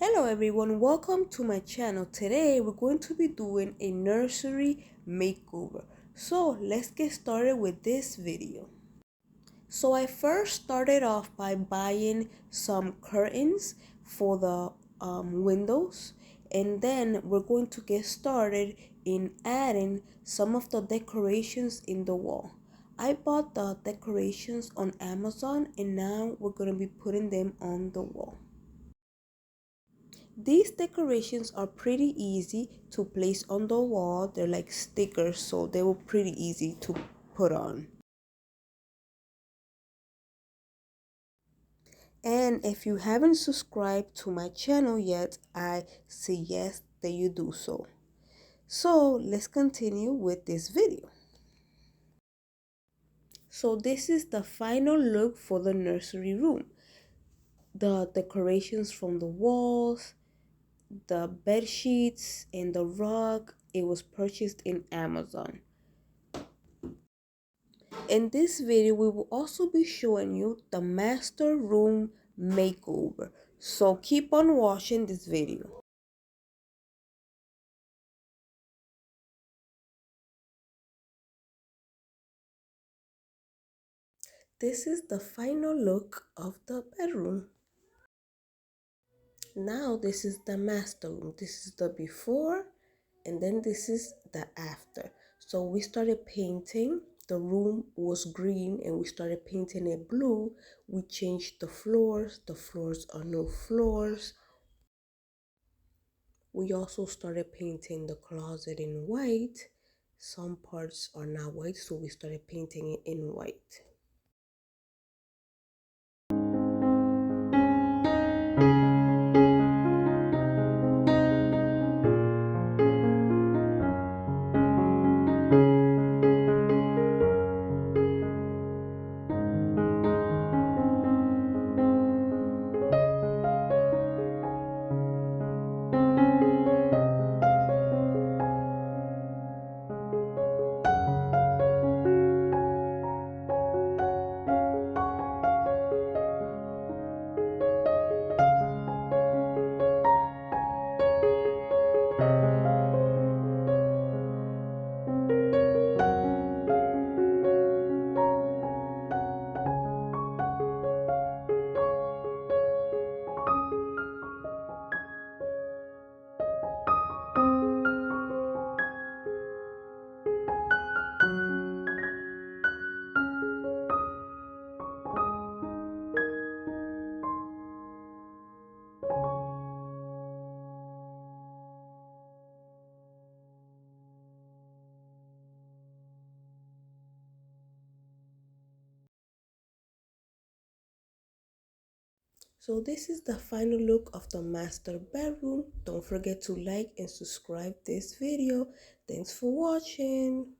Hello everyone, welcome to my channel. Today we're going to be doing a nursery makeover. So let's get started with this video. So I first started off by buying some curtains for the windows, and then we're going to get started in adding some of the decorations in the wall. I bought the decorations on Amazon and now we're going to be putting them on the wall. These decorations are pretty easy to place on the wall. They're like stickers, so they were pretty easy to put on. And if you haven't subscribed to my channel yet, I suggest that you do so. So let's continue with this video. So this is the final look for the nursery room. The decorations from the walls, the bed sheets, and the rug, it was purchased in Amazon. In this video, we will also be showing you the master room makeover. So keep on watching this video. This is the final look of the bedroom. Now this is the master room. This is the before and then this is the after. So we started painting. The room was green and we started painting it blue. We changed the floors. The floors are new floors. We also started painting the closet in white. Some parts are not white, so we started painting it in white. So this is the final look of the master bedroom. Don't forget to like and subscribe this video. Thanks for watching.